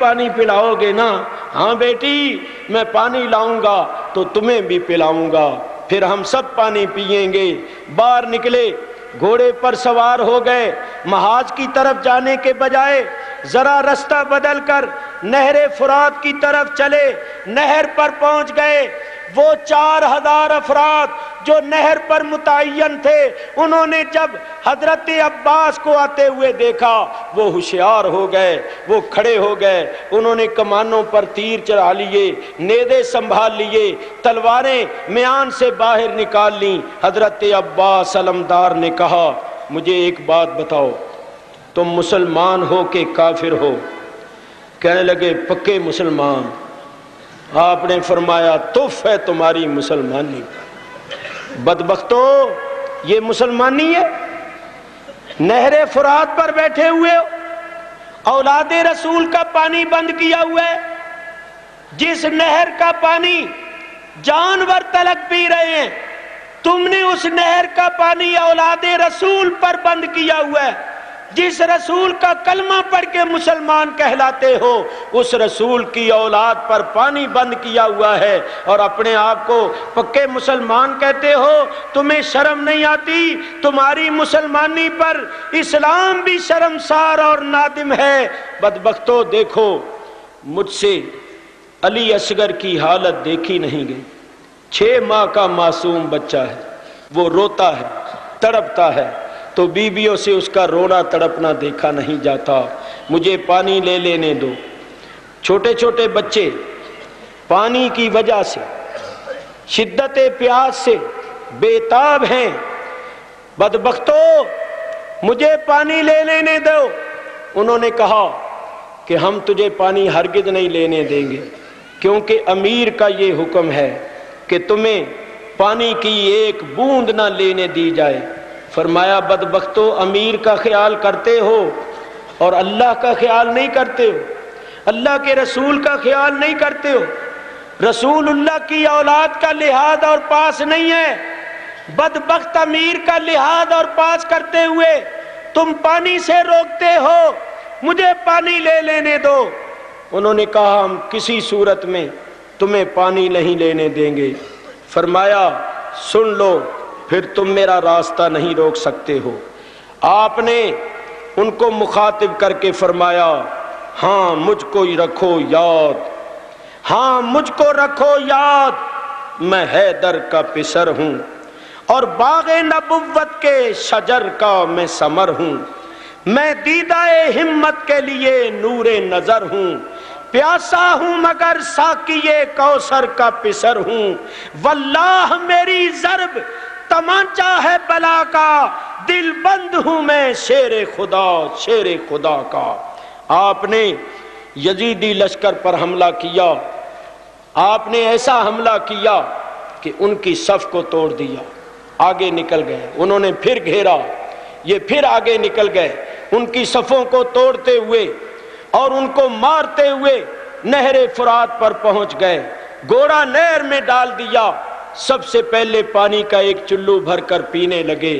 پانی پلاؤ گے نا؟ ہاں بیٹی میں پانی لاؤں گا تو تمہیں بھی پلاؤں گا، پھر ہم سب پانی پئیں گے۔ باہر نکلے، گھوڑے پر سوار ہو گئے، محاذ کی طرف جانے کے بجائے ذرا رستہ بدل کر نہر فرات کی طرف چلے۔ نہر پر پہنچ گئے۔ وہ 4000 افراد جو نہر پر متعین تھے، انہوں نے جب حضرت عباس کو آتے ہوئے دیکھا وہ ہوشیار ہو گئے، وہ کھڑے ہو گئے، انہوں نے کمانوں پر تیر چڑھا لیے، نیزے سنبھال لیے، تلواریں میان سے باہر نکال لیں۔ حضرت عباس علمدار نے کہا مجھے ایک بات بتاؤ، تم مسلمان ہو کہ کافر ہو؟ کہنے لگے پکے مسلمان۔ آپ نے فرمایا تف ہے تمہاری مسلمانی، بدبختو یہ مسلمانی ہے؟ نہر فرات پر بیٹھے ہوئے ہو، اولاد رسول کا پانی بند کیا ہوا ہے، جس نہر کا پانی جانور تلک پی رہے ہیں، تم نے اس نہر کا پانی اولاد رسول پر بند کیا ہوا ہے۔ جس رسول کا کلمہ پڑھ کے مسلمان کہلاتے ہو، اس رسول کی اولاد پر پانی بند کیا ہوا ہے، اور اپنے آپ کو پکے مسلمان کہتے ہو۔ تمہیں شرم نہیں آتی؟ تمہاری مسلمانی پر اسلام بھی شرمسار اور نادم ہے۔ بدبختو دیکھو، مجھ سے علی اصغر کی حالت دیکھی نہیں گئی، 6 ماہ کا معصوم بچہ ہے، وہ روتا ہے، تڑپتا ہے، تو بیویوں سے اس کا رونا تڑپنا دیکھا نہیں جاتا۔ مجھے پانی لے لینے دو۔ چھوٹے چھوٹے بچے پانی کی وجہ سے، شدت پیاس سے بے تاب ہیں۔ بدبختو مجھے پانی لے لینے دو۔ انہوں نے کہا کہ ہم تجھے پانی ہرگز نہیں لینے دیں گے، کیونکہ امیر کا یہ حکم ہے کہ تمہیں پانی کی ایک بوند نہ لینے دی جائے۔ فرمایا بدبختو امیر کا خیال کرتے ہو اور اللہ کا خیال نہیں کرتے ہو، اللہ کے رسول کا خیال نہیں کرتے ہو، رسول اللہ کی اولاد کا لحاظ اور پاس نہیں ہے۔ بدبخت امیر کا لحاظ اور پاس کرتے ہوئے تم پانی سے روکتے ہو، مجھے پانی لے لینے دو۔ انہوں نے کہا ہم کسی صورت میں تمہیں پانی نہیں لینے دیں گے۔ فرمایا سن لو، پھر تم میرا راستہ نہیں روک سکتے ہو۔ آپ نے ان کو مخاطب کر کے فرمایا ہاں مجھ کو رکھو یاد، ہاں مجھ کو رکھو یاد، میں حیدر کا پسر ہوں اور باغ نبوت کے شجر کا میں ثمر ہوں، میں دیدہ ہمت کے لیے نور نظر ہوں، پیاسا ہوں مگر ساقیے کوثر کا پسر ہوں، واللہ میری ضرب تمانچہ ہے بلا کا، دل بند ہوں میں شیر خدا، شیر خدا کا۔ آپ نے یزیدی لشکر پر حملہ کیا، آپ نے ایسا حملہ کیا کہ ان کی صف کو توڑ دیا، آگے نکل گئے، انہوں نے پھر گھیرا، یہ پھر آگے نکل گئے، ان کی صفوں کو توڑتے ہوئے اور ان کو مارتے ہوئے نہر فرات پر پہنچ گئے، گھوڑا نہر میں ڈال دیا، سب سے پہلے پانی کا ایک چلو بھر کر پینے لگے۔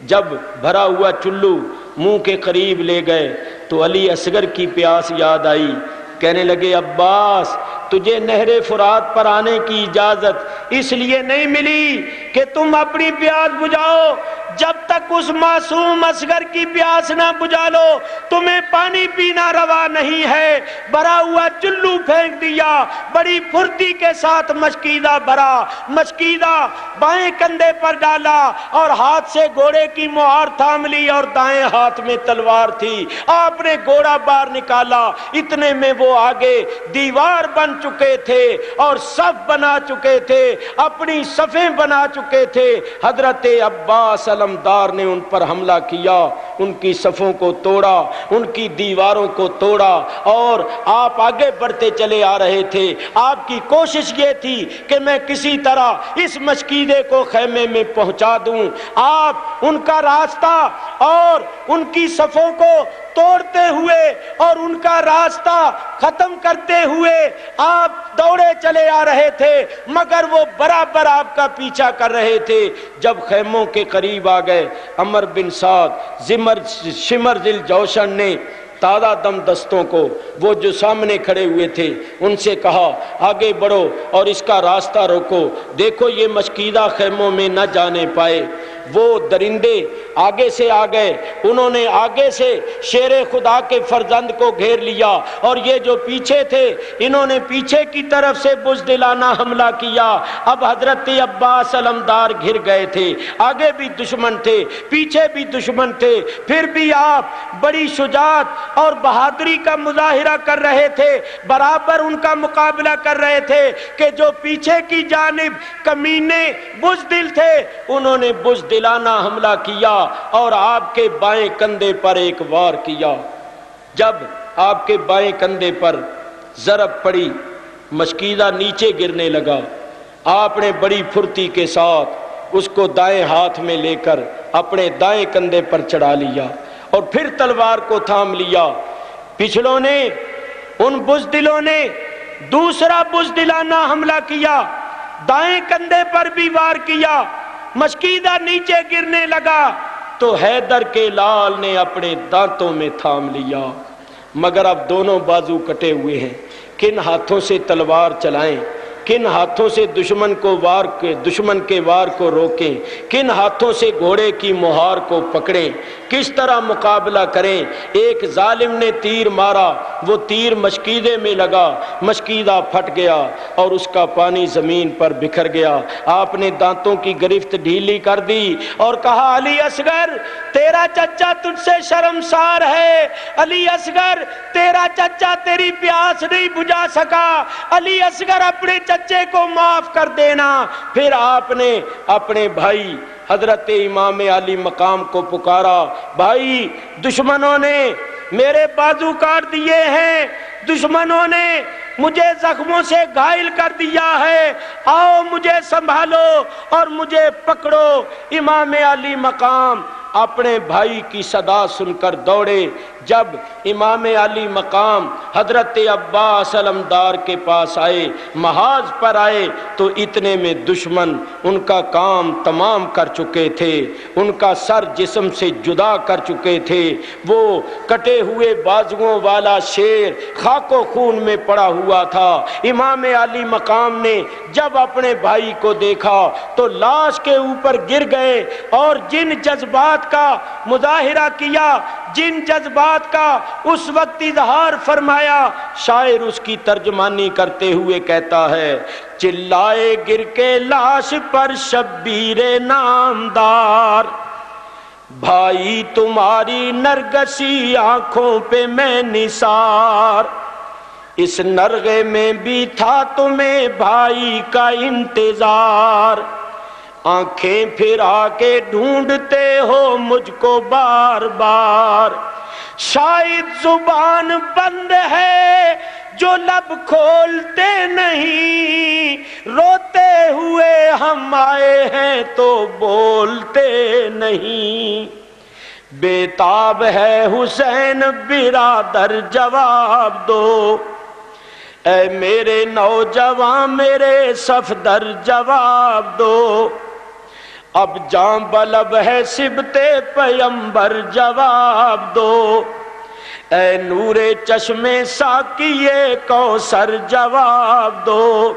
جب بھرا ہوا چلو منہ کے قریب لے گئے تو علی اصغر کی پیاس یاد آئی، کہنے لگے عباس تجھے نہر فرات پر آنے کی اجازت اس لیے نہیں ملی کہ تم اپنی پیاس بجھاؤ، جب تک اس معصوم اصغر کی پیاس نہ بجھا لو تمہیں پانی پینا روا نہیں ہے۔ بھرا ہوا چلو پھینک دیا، بڑی پھرتی کے ساتھ مشکیدہ بھرا، مشکیدہ بائیں کندھے پر ڈالا اور ہاتھ سے گھوڑے کی مہار تھام لی اور دائیں ہاتھ میں تلوار تھی۔ آپ نے گھوڑا باہر نکالا، اتنے میں وہ آگے دیوار بن چکے تھے اور صف بنا چکے تھے، اپنی صفیں بنا چکے تھے۔ حضرت عباس علمدار نے ان پر حملہ کیا، ان کی صفوں کو توڑا، ان کی دیواروں کو توڑا، اور آپ آگے بڑھتے چلے آ رہے تھے۔ آپ کی کوشش یہ تھی کہ میں کسی طرح اس مشکیدے کو خیمے میں پہنچا دوں۔ آپ ان کا راستہ اور ان کی صفوں کو توڑتے ہوئے اور ان کا راستہ ختم کرتے ہوئے آپ دوڑے چلے آ رہے تھے، مگر وہ برابر آپ کا پیچھا کر رہے تھے۔ جب خیموں کے قریب آ گئے، عمر بن سعد شمر ذی الجوشن نے تازہ دم دستوں کو، وہ جو سامنے کھڑے ہوئے تھے ان سے کہا آگے بڑھو اور اس کا راستہ روکو، دیکھو یہ مشکیدہ خیموں میں نہ جانے پائے۔ وہ درندے آگے سے آ گئے، انہوں نے آگے سے شیر خدا کے فرزند کو گھیر لیا، اور یہ جو پیچھے تھے انہوں نے پیچھے کی طرف سے بزدلانہ حملہ کیا۔ اب حضرت عباس علمدار گھر گئے تھے، آگے بھی دشمن تھے، پیچھے بھی دشمن تھے، پھر بھی آپ بڑی شجاعت اور بہادری کا مظاہرہ کر رہے تھے، برابر ان کا مقابلہ کر رہے تھے کہ جو پیچھے کی جانب کمینے بزدل تھے انہوں نے بزدلانہ حملہ کیا اور آپ کے بائیں کندھے پر ایک وار کیا۔ جب آپ کے بائیں کندھے پر ضرب پڑی، مشکیزہ نیچے گرنے لگا، آپ نے بڑی پھرتی کے ساتھ اس کو دائیں ہاتھ میں لے کر اپنے دائیں کندھے پر چڑھا لیا اور پھر تلوار کو تھام لیا۔ پچھلوں نے، ان بزدلوں نے دوسرا بزدلانہ حملہ کیا، دائیں کندھے پر بھی وار کیا، مشکیزہ نیچے گرنے لگا تو حیدر کے لال نے اپنے دانتوں میں تھام لیا، مگر اب دونوں بازو کٹے ہوئے ہیں، کن ہاتھوں سے تلوار چلائیں، کن ہاتھوں سے دشمن کے وار کو روکیں، کن ہاتھوں سے گھوڑے کی مہار کو پکڑیں، کس طرح مقابلہ کریں۔ ایک ظالم نے تیر مارا، وہ تیر مشکیزے میں لگا، مشکیزہ پھٹ گیا اور اس کا پانی زمین پر بکھر گیا۔ آپ نے دانتوں کی گرفت ڈھیلی کر دی اور کہا علی اصغر تیرا چچا تجھ سے شرمسار ہے، علی اصغر تیرا چچا تیری پیاس نہیں بجھا سکا، علی اصغر اپنے چچے کو معاف کر دینا۔ پھر آپ نے اپنے بھائی حضرت امام علی مقام کو پکارا، بھائی دشمنوں نے میرے بازو کاٹ دیے ہیں، دشمنوں نے مجھے زخموں سے گھائل کر دیا ہے، آؤ مجھے سنبھالو اور مجھے پکڑو۔ امام علی مقام اپنے بھائی کی صدا سن کر دوڑے۔ جب امام علی مقام حضرت عباس علمدار کے پاس آئے، محاذ پر آئے، تو اتنے میں دشمن ان کا کام تمام کر چکے تھے، ان کا سر جسم سے جدا کر چکے تھے۔ وہ کٹے ہوئے بازوؤں والا شیر خاک و خون میں پڑا ہوا تھا۔ امام علی مقام نے جب اپنے بھائی کو دیکھا تو لاش کے اوپر گر گئے اور جن جذبات کا مظاہرہ کیا، جن جذبات کا اس وقت اظہار فرمایا، شاعر اس کی ترجمانی کرتے ہوئے کہتا ہے، چلائے گر کے لاش پر شبیر نامدار، بھائی تمہاری نرگسی آنکھوں پہ میں نثار، اس نرغے میں بھی تھا تمہیں بھائی کا انتظار، آنکھیں پھرا کے ڈھونڈتے ہو مجھ کو بار بار، شاید زبان بند ہے جو لب کھولتے نہیں، روتے ہوئے ہم آئے ہیں تو بولتے نہیں، بے تاب ہے حسین برادر جواب دو، اے میرے نوجوان میرے صفدر جواب دو، اب جان بلب ہے سبتے پیمبر جواب دو، اے نور چشمے ساقیے کوثر جواب دو،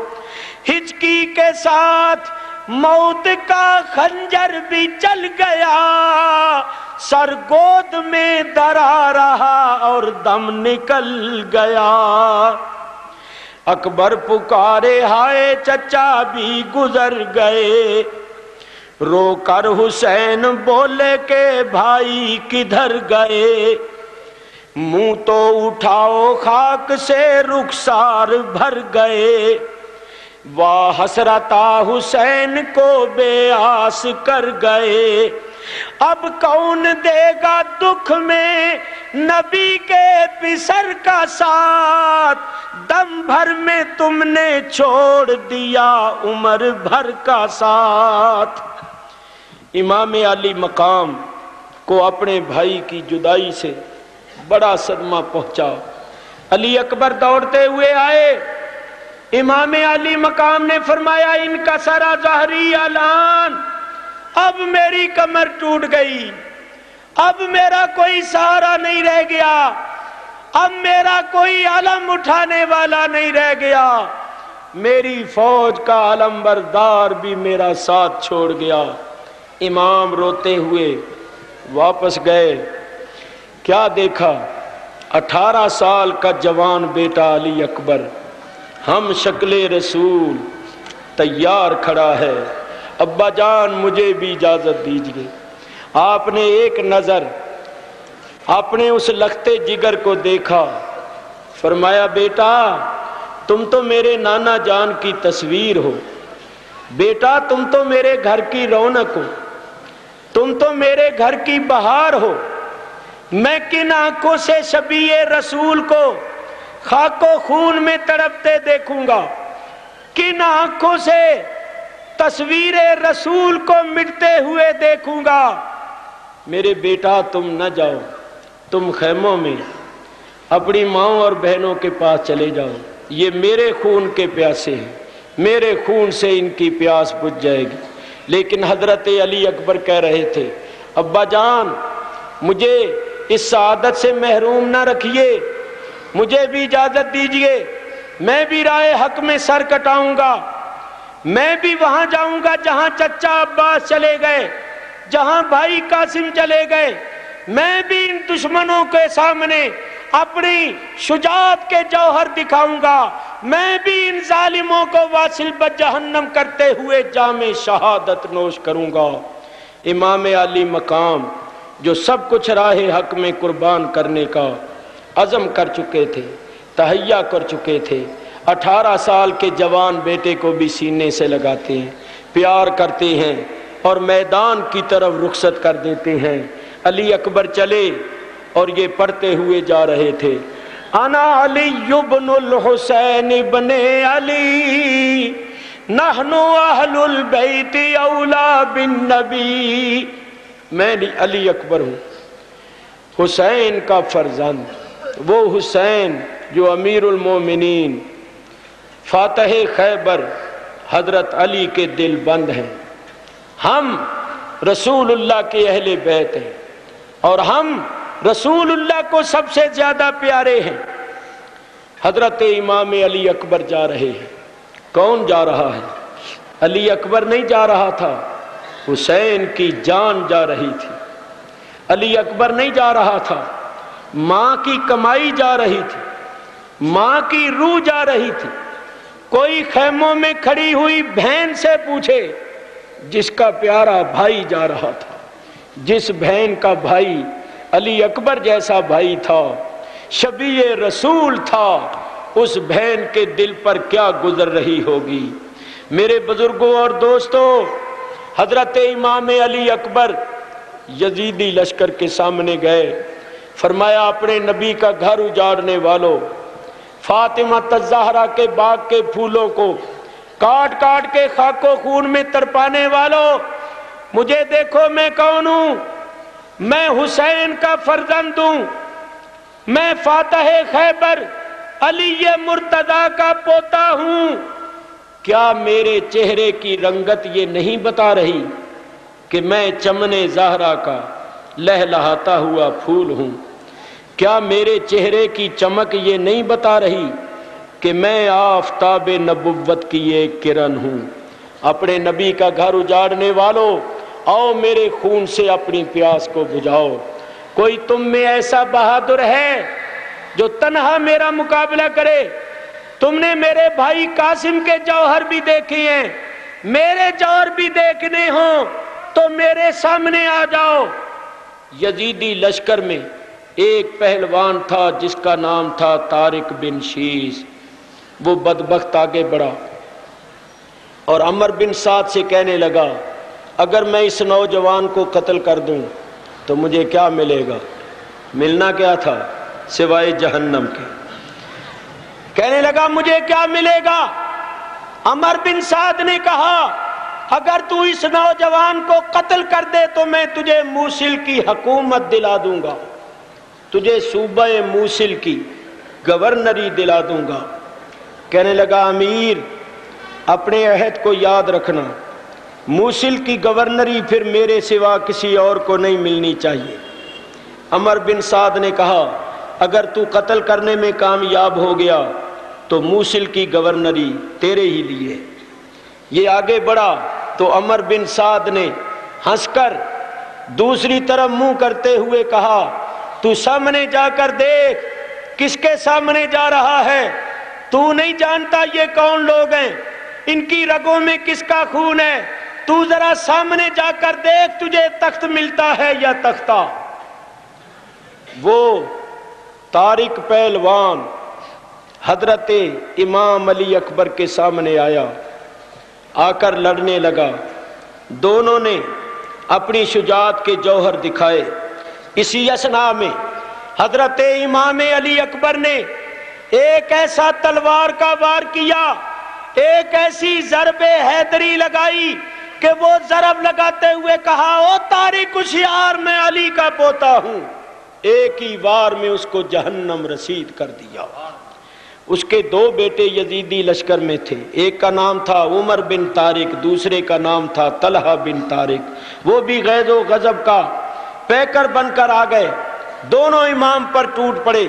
ہچکی کے ساتھ موت کا خنجر بھی چل گیا، سر گود میں درا رہا اور دم نکل گیا، اکبر پکارے ہائے چچا بھی گزر گئے، رو کر حسین بولے کہ بھائی کدھر گئے، منہ تو اٹھاؤ خاک سے رخسار بھر گئے، واہ حسرتا حسین کو بے آس کر گئے، اب کون دے گا دکھ میں نبی کے پسر کا ساتھ، دم بھر میں تم نے چھوڑ دیا عمر بھر کا ساتھ۔ امام علی مقام کو اپنے بھائی کی جدائی سے بڑا صدمہ پہنچا۔ علی اکبر دوڑتے ہوئے آئے، امام علی مقام نے فرمایا ان کا سارا ظہری اعلان، اب میری کمر ٹوٹ گئی، اب میرا کوئی سہارا نہیں رہ گیا، اب میرا کوئی علم اٹھانے والا نہیں رہ گیا، میری فوج کا علم بردار بھی میرا ساتھ چھوڑ گیا۔ امام روتے ہوئے واپس گئے، کیا دیکھا؟ 18 سال کا جوان بیٹا علی اکبر ہم شکل رسول تیار کھڑا ہے، ابا جان مجھے بھی اجازت دیجیے۔ آپ نے ایک نظر اپنے اس لختے جگر کو دیکھا، فرمایا بیٹا تم تو میرے نانا جان کی تصویر ہو، بیٹا تم تو میرے گھر کی رونق ہو، تم تو میرے گھر کی بہار ہو، میں کن آنکھوں سے شبیہ رسول کو خاک و خون میں تڑپتے دیکھوں گا، کن آنکھوں سے تصویر رسول کو مٹتے ہوئے دیکھوں گا۔ میرے بیٹا تم نہ جاؤ، تم خیموں میں اپنی ماؤں اور بہنوں کے پاس چلے جاؤ، یہ میرے خون کے پیاسے ہیں، میرے خون سے ان کی پیاس بجھ جائے گی۔ لیکن حضرت علی اکبر کہہ رہے تھے ابا جان مجھے اس سعادت سے محروم نہ رکھیے، مجھے بھی اجازت دیجئے، میں بھی راہ حق میں سر کٹاؤں گا، میں بھی وہاں جاؤں گا جہاں چچا عباس چلے گئے، جہاں بھائی قاسم چلے گئے، میں بھی ان دشمنوں کے سامنے اپنی شجاعت کے جوہر دکھاؤں گا، میں بھی ان ظالموں کو واصل بجہنم کرتے ہوئے جام شہادت نوش کروں گا۔ امام علی مقام جو سب کچھ راہ حق میں قربان کرنے کا عزم کر چکے تھے، تہیہ کر چکے تھے، 18 سال کے جوان بیٹے کو بھی سینے سے لگاتے ہیں، پیار کرتے ہیں اور میدان کی طرف رخصت کر دیتے ہیں۔ علی اکبر چلے اور یہ پڑھتے ہوئے جا رہے تھے انا علی ابن الحسین ابن علی نحن اہل البیت اولا بالنبی، میں علی اکبر ہوں، حسین کا فرزند، وہ حسین جو امیر المومنین فاتح خیبر حضرت علی کے دل بند ہیں، ہم رسول اللہ کے اہل بیت ہیں اور ہم رسول اللہ کو سب سے زیادہ پیارے ہیں۔ حضرت امام علی اکبر جا رہے ہیں، کون جا رہا ہے؟ علی اکبر نہیں جا رہا تھا، حسین کی جان جا رہی تھی۔ علی اکبر نہیں جا رہا تھا، ماں کی کمائی جا رہی تھی، ماں کی روح جا رہی تھی۔ کوئی خیموں میں کھڑی ہوئی بہن سے پوچھے، جس کا پیارا بھائی جا رہا تھا، جس بہن کا بھائی علی اکبر جیسا بھائی تھا، شبیہ رسول تھا، اس بہن کے دل پر کیا گزر رہی ہوگی۔ میرے بزرگوں اور دوستوں، حضرت امام علی اکبر یزیدی لشکر کے سامنے گئے، فرمایا اپنے نبی کا گھر اجاڑنے والوں، فاطمہ الزہرا کے باغ کے پھولوں کو کاٹ کاٹ کے خاک و خون میں تڑپانے والوں، مجھے دیکھو میں کون ہوں، میں حسین کا فرزند ہوں، میں فاتح خیبر علی مرتضیٰ کا پوتا ہوں۔ کیا میرے چہرے کی رنگت یہ نہیں بتا رہی کہ میں چمن زہرا کا لہلہاتا ہوا پھول ہوں؟ کیا میرے چہرے کی چمک یہ نہیں بتا رہی کہ میں آفتاب نبوت کی ایک کرن ہوں؟ اپنے نبی کا گھر اجاڑنے والوں، آؤ میرے خون سے اپنی پیاس کو بجھاؤ۔ کوئی تم میں ایسا بہادر ہے جو تنہا میرا مقابلہ کرے؟ تم نے میرے بھائی قاسم کے جوہر بھی دیکھے ہیں، میرے جوہر بھی دیکھنے ہوں تو میرے سامنے آ جاؤ۔ یزیدی لشکر میں ایک پہلوان تھا جس کا نام تھا طارق بن شیس، وہ بدبخت آگے بڑھا اور عمر بن سعد سے کہنے لگا اگر میں اس نوجوان کو قتل کر دوں تو مجھے کیا ملے گا؟ ملنا کیا تھا سوائے جہنم کے؟ کہنے لگا مجھے کیا ملے گا؟ عمر بن سعد نے کہا اگر تو اس نوجوان کو قتل کر دے تو میں تجھے موصل کی حکومت دلا دوں گا، تجھے صوبہ موصل کی گورنری دلا دوں گا۔ کہنے لگا امیر اپنے عہد کو یاد رکھنا، موصل کی گورنری پھر میرے سوا کسی اور کو نہیں ملنی چاہیے۔ عمر بن سعد نے کہا اگر تو قتل کرنے میں کامیاب ہو گیا تو موصل کی گورنری تیرے ہی لیے۔ یہ آگے بڑھا تو عمر بن سعد نے ہنس کر دوسری طرف منہ کرتے ہوئے کہا تو سامنے جا کر دیکھ، کس کے سامنے جا رہا ہے؟ تو نہیں جانتا یہ کون لوگ ہیں، ان کی رگوں میں کس کا خون ہے؟ تو ذرا سامنے جا کر دیکھ تجھے تخت ملتا ہے یا تختہ۔ وہ طارق پہلوان حضرت امام علی اکبر کے سامنے آیا، آ کر لڑنے لگا۔ دونوں نے اپنی شجاعت کے جوہر دکھائے۔ اسی اثناء میں حضرت امام علی اکبر نے ایک ایسا تلوار کا وار کیا، ایک ایسی ضرب حیدری لگائی کہ وہ ضرب لگاتے ہوئے کہا او طارق ہوشیار، میں علی کا پوتا ہوں۔ ایک ہی وار میں اس کو جہنم رسید کر دیا۔ اس کے دو بیٹے یزیدی لشکر میں تھے، ایک کا نام تھا عمر بن طارق، دوسرے کا نام تھا طلحہ بن طارق۔ وہ بھی غیظ و غضب کا پیکر بن کر آ گئے، دونوں امام پر ٹوٹ پڑے۔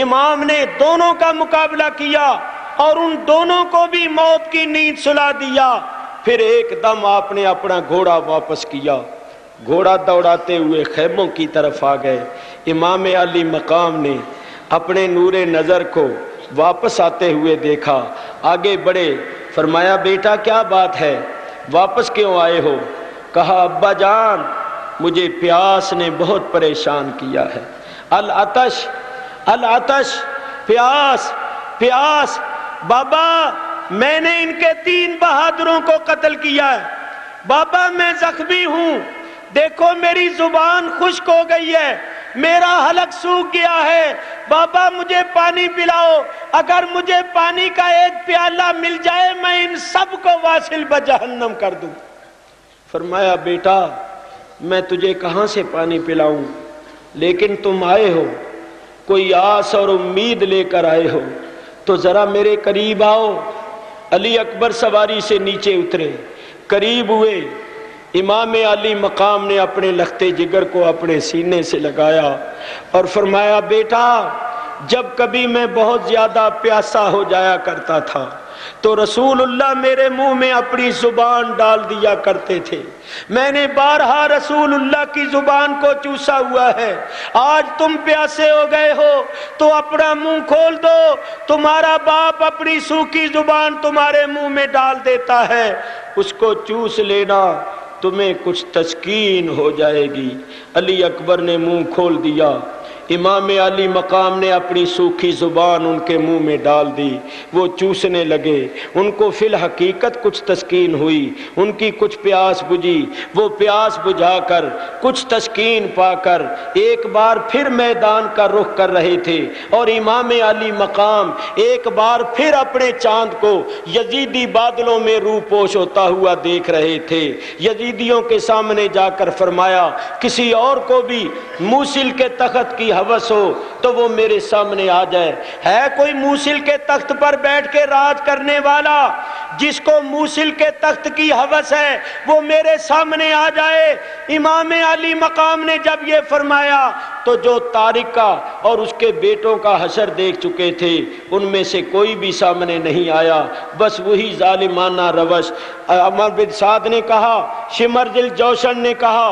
امام نے دونوں کا مقابلہ کیا اور ان دونوں کو بھی موت کی نیند سلا دیا۔ پھر ایک دم آپ نے اپنا گھوڑا واپس کیا، گھوڑا دوڑاتے ہوئے خیموں کی طرف آ گئے۔ امام علی مقام نے اپنے نور نظر کو واپس آتے ہوئے دیکھا، آگے بڑھے، فرمایا بیٹا کیا بات ہے، واپس کیوں آئے ہو؟ کہا ابا جان مجھے پیاس نے بہت پریشان کیا ہے۔ العطش العطش، پیاس پیاس۔ بابا میں نے ان کے 3 بہادروں کو قتل کیا ہے، بابا میں زخمی ہوں، دیکھو میری زبان خشک ہو گئی ہے، میرا حلق سوکھ گیا ہے، بابا مجھے پانی پلاؤ، اگر مجھے پانی کا ایک پیالہ مل جائے میں ان سب کو واصل بجہنم کر دوں۔ فرمایا بیٹا میں تجھے کہاں سے پانی پلاؤں، لیکن تم آئے ہو، کوئی آس اور امید لے کر آئے ہو تو ذرا میرے قریب آؤ۔ علی اکبر سواری سے نیچے اترے، قریب ہوئے، امام علی مقام نے اپنے لخت جگر کو اپنے سینے سے لگایا اور فرمایا بیٹا جب کبھی میں بہت زیادہ پیاسا ہو جایا کرتا تھا تو رسول اللہ میرے منہ میں اپنی زبان ڈال دیا کرتے تھے، میں نے بارہا رسول اللہ کی زبان کو چوسا ہوا ہے۔ آج تم پیاسے ہو گئے ہو تو اپنا منہ کھول دو، تمہارا باپ اپنی سوکھی زبان تمہارے منہ میں ڈال دیتا ہے، اس کو چوس لینا، تمہیں کچھ تسکین ہو جائے گی۔ علی اکبر نے منہ کھول دیا، امام علی مقام نے اپنی سوکھی زبان ان کے منہ میں ڈال دی، وہ چوسنے لگے، ان کو فی الحقیقت کچھ تسکین ہوئی، ان کی کچھ پیاس بجھی، وہ پیاس بجھا کر کچھ تسکین پا کر ایک بار پھر میدان کا رخ کر رہے تھے، اور امام علی مقام ایک بار پھر اپنے چاند کو یزیدی بادلوں میں روح پوش ہوتا ہوا دیکھ رہے تھے۔ یزیدیوں کے سامنے جا کر فرمایا کسی اور کو بھی موصل کے تخت کی ہوس ہو تو وہ میرے سامنے آ جائے۔ ہے کوئی موصل کے تخت پر بیٹھ کے راج کرنے والا؟ جس کو موصل کے تخت کی ہوس ہے وہ میرے سامنے آ جائے۔ امام علی مقام نے جب یہ فرمایا تو جو طارق کا اور اس کے بیٹوں کا حشر دیکھ چکے تھے ان میں سے کوئی بھی سامنے نہیں آیا، بس وہی ظالمانہ روش۔ عمر بن سعد نے کہا، شمر دل جوشن نے کہا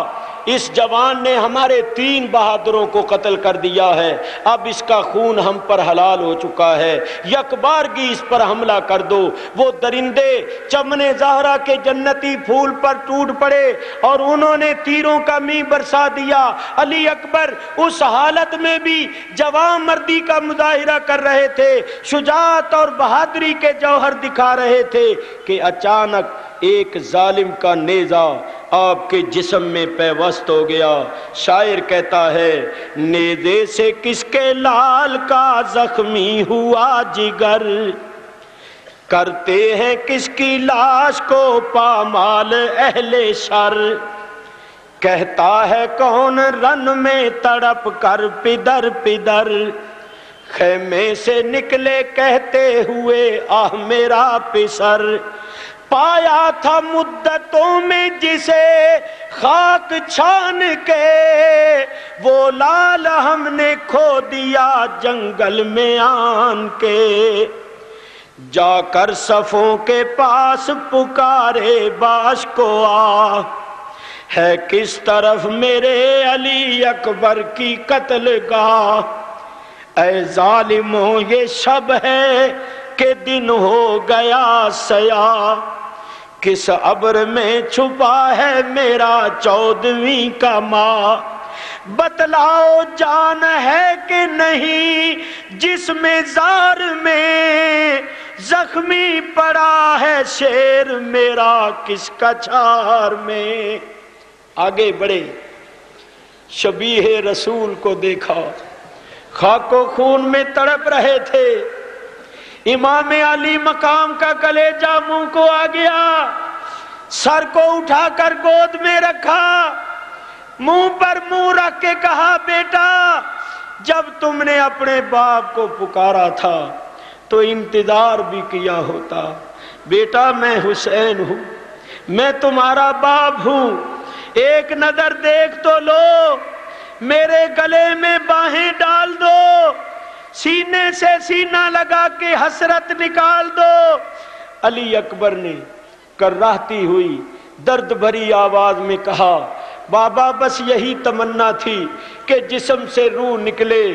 اس جوان نے ہمارے 3 بہادروں کو قتل کر دیا ہے، اب اس کا خون ہم پر حلال ہو چکا ہے، یک بارگی اس پر حملہ کر دو۔ وہ درندے چمن زہرا کے جنتی پھول پر ٹوٹ پڑے اور انہوں نے تیروں کا می برسا دیا۔ علی اکبر اس حالت میں بھی جوان مردی کا مظاہرہ کر رہے تھے، شجاعت اور بہادری کے جوہر دکھا رہے تھے کہ اچانک ایک ظالم کا نیزہ آپ کے جسم میں پیوست ہو گیا۔ شاعر کہتا ہے نیزے سے کس کے لال کا زخمی ہوا جگر، کرتے ہیں کس کی لاش کو پامال اہل شر، کہتا ہے کون رن میں تڑپ کر پدر پدر، خیمے سے نکلے کہتے ہوئے آہ میرا پسر، پایا تھا مدتوں میں جسے خاک چھان کے، وہ لال ہم نے کھو دیا جنگل میں آن کے۔ جا کر صفوں کے پاس پکارے باش کو آ، ہے کس طرف میرے علی اکبر کی قتل گاہ۔ اے ظالموں یہ شب ہے کہ دن ہو گیا سیاہ، کس ابر میں چھپا ہے میرا 14ویں کا ماہ۔ بتلاؤ جان ہے کہ نہیں جسم زار میں، زخمی پڑا ہے شیر میرا کس کچھار میں۔ آگے بڑھے، شبیہ رسول کو دیکھا، خاک و خون میں تڑپ رہے تھے۔ امام علی مقام کا کلیجہ منہ کو آ گیا، سر کو اٹھا کر گود میں رکھا، منہ پر منہ رکھ کے کہا بیٹا جب تم نے اپنے باپ کو پکارا تھا تو انتظار بھی کیا ہوتا۔ بیٹا میں حسین ہوں، میں تمہارا باپ ہوں، ایک نظر دیکھ تو لو، میرے گلے میں باہیں ڈال دو، سینے سے سینہ لگا کے حسرت نکال دو۔ علی اکبر نے کراہتی ہوئی درد بھری آواز میں کہا بابا بس یہی تمنا تھی کہ جسم سے روح نکلے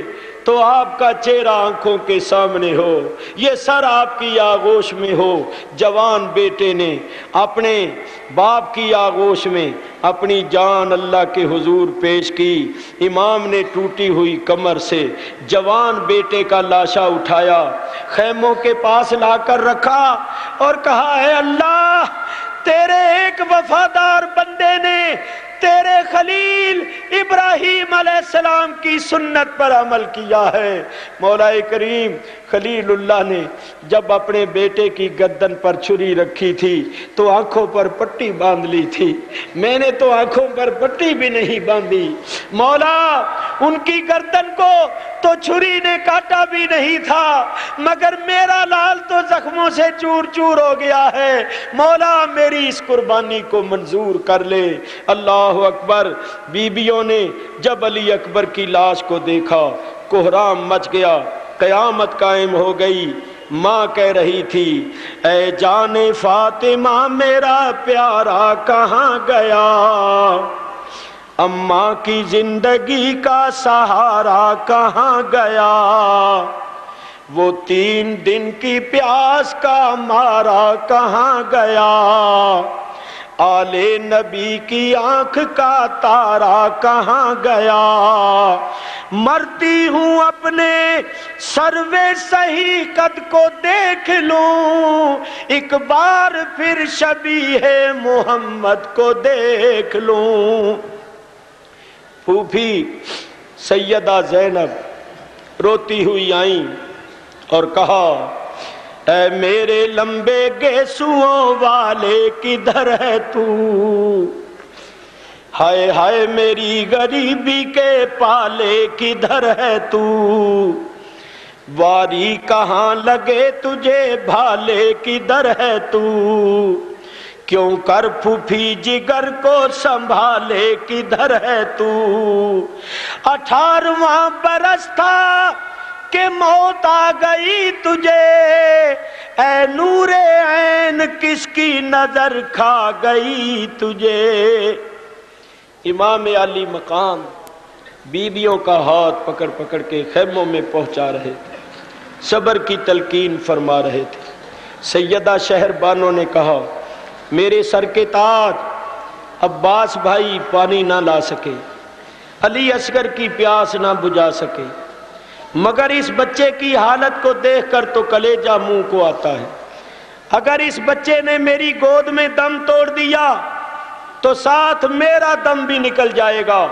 تو آپ کا چہرہ آنکھوں کے سامنے ہو، یہ سر آپ کی آغوش میں ہو۔ جوان بیٹے نے اپنے باپ کی آغوش میں اپنی جان اللہ کے حضور پیش کی۔ امام نے ٹوٹی ہوئی کمر سے جوان بیٹے کا لاشا اٹھایا، خیموں کے پاس لا کر رکھا اور کہا اے اللہ تیرے ایک وفادار بندے نے تیرے خلیل ابراہیم علیہ السلام کی سنت پر عمل کیا ہے۔ مولا کریم خلیل اللہ نے جب اپنے بیٹے کی گردن پر چھری رکھی تھی تو آنکھوں پر پٹی باندھ لی تھی، میں نے تو آنکھوں پر پٹی بھی نہیں باندھی۔ مولا ان کی گردن کو تو چھری نے کاٹا بھی نہیں تھا، مگر میرا لال تو زخموں سے چور چور ہو گیا ہے۔ مولا میری اس قربانی کو منظور کر لے۔ اللہ اکبر۔ بیبیوں نے جب علی اکبر کی لاش کو دیکھا کوہرام مچ گیا، قیامت قائم ہو گئی۔ ماں کہہ رہی تھی اے جان فاطمہ میرا پیارا کہاں گیا، اماں کی زندگی کا سہارا کہاں گیا، وہ 3 دن کی پیاس کا مارا کہاں گیا، آل نبی کی آنکھ کا تارا کہاں گیا، مرتی ہوں اپنے سروے صحیح قد کو دیکھ لوں، ایک بار پھر شبیہ محمد کو دیکھ لوں۔ پھوپھی سیدہ زینب روتی ہوئی آئیں اور کہا اے میرے لمبے گیسوؤں والے کدھر ہے تو، ہائے ہائے میری غریبی کے پالے کدھر ہے تو، واری کہاں لگے تجھے بھالے کدھر ہے تو، کیوں کر پھوپھی جگر کو سنبھالے کدھر ہے تو، 18واں برس تھا کہ موت آ گئی تجھے، اے نور عین کس کی نظر کھا گئی تجھے۔ امام علی مقام بیبیوں کا ہاتھ پکڑ پکڑ کے خیموں میں پہنچا رہے تھے، صبر کی تلقین فرما رہے تھے۔ سیدہ شہر بانو نے کہا میرے سر کے تاج، عباس بھائی پانی نہ لا سکے، علی اصغر کی پیاس نہ بجھا سکے، مگر اس بچے کی حالت کو دیکھ کر تو کلیجہ منہ کو آتا ہے۔ اگر اس بچے نے میری گود میں دم توڑ دیا تو ساتھ میرا دم بھی نکل جائے گا،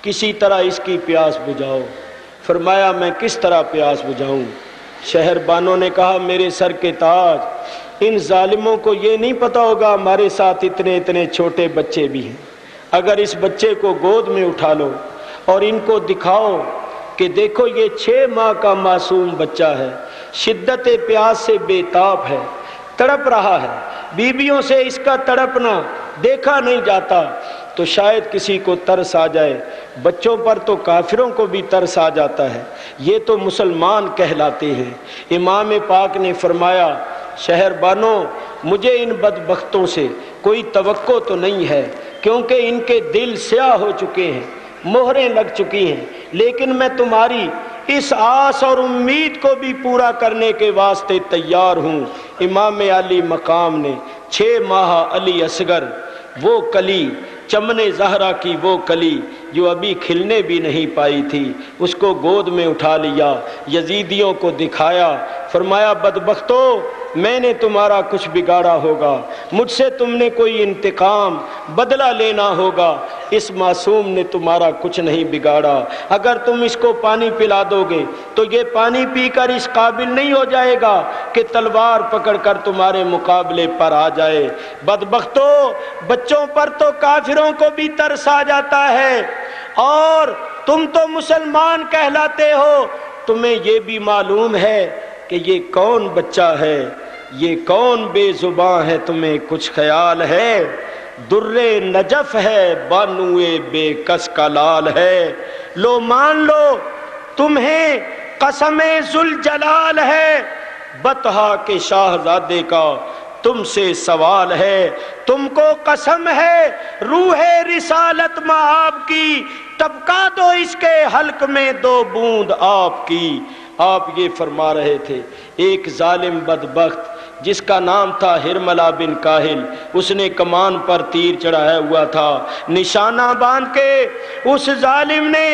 کسی طرح اس کی پیاس بجھاؤ۔ فرمایا میں کس طرح پیاس بجھاؤں؟ شہر بانو نے کہا میرے سر کے تاج، ان ظالموں کو یہ نہیں پتا ہوگا ہمارے ساتھ اتنے اتنے چھوٹے بچے بھی ہیں، اگر اس بچے کو گود میں اٹھا لو اور ان کو دکھاؤ کہ دیکھو یہ 6 ماہ کا معصوم بچہ ہے، شدت پیاس سے بے تاب ہے، تڑپ رہا ہے، بیویوں سے اس کا تڑپنا دیکھا نہیں جاتا تو شاید کسی کو ترس آ جائے، بچوں پر تو کافروں کو بھی ترس آ جاتا ہے، یہ تو مسلمان کہلاتے ہیں۔ امام پاک نے فرمایا شہر بانو مجھے ان بدبختوں سے کوئی توقع تو نہیں ہے، کیونکہ ان کے دل سیاہ ہو چکے ہیں، مہریں لگ چکی ہیں، لیکن میں تمہاری اس آس اور امید کو بھی پورا کرنے کے واسطے تیار ہوں۔ امام علی مقام نے 6 ماہ علی اصغر، وہ کلی چمن زہرا کی وہ کلی جو ابھی کھلنے بھی نہیں پائی تھی، اس کو گود میں اٹھا لیا، یزیدیوں کو دکھایا، فرمایا بدبختو میں نے تمہارا کچھ بگاڑا ہوگا، مجھ سے تم نے کوئی انتقام بدلہ لینا ہوگا، اس معصوم نے تمہارا کچھ نہیں بگاڑا، اگر تم اس کو پانی پلا دو گے تو یہ پانی پی کر اس قابل نہیں ہو جائے گا کہ تلوار پکڑ کر تمہارے مقابلے پر آ جائے۔ بدبختو بچوں پر تو کافروں کو بھی ترس آ جاتا ہے، اور تم تو مسلمان کہلاتے ہو، تمہیں یہ بھی معلوم ہے کہ یہ کون بچہ ہے، یہ کون بے زباں ہے، تمہیں کچھ خیال ہے؟ در نجف ہے بانوئے بے کس کا لال ہے، لو مان لو تمہیں قسم ذوالجلال ہے، بطحا کے شاہزادے کا تم سے سوال ہے، تم کو قسم ہے روح رسالت مآب کی، ٹپکا دو اس کے حلق میں 2 بوند آپ کی۔ آپ یہ فرما رہے تھے ایک ظالم بدبخت جس کا نام تھا ہرملہ بن کاہل، اس نے کمان پر تیر چڑھایا ہوا تھا، نشانہ باندھ کے اس ظالم نے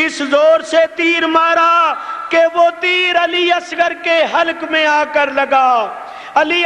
اس زور سے تیر مارا کہ وہ تیر علی اصغر کے حلق میں آ کر لگا۔ علی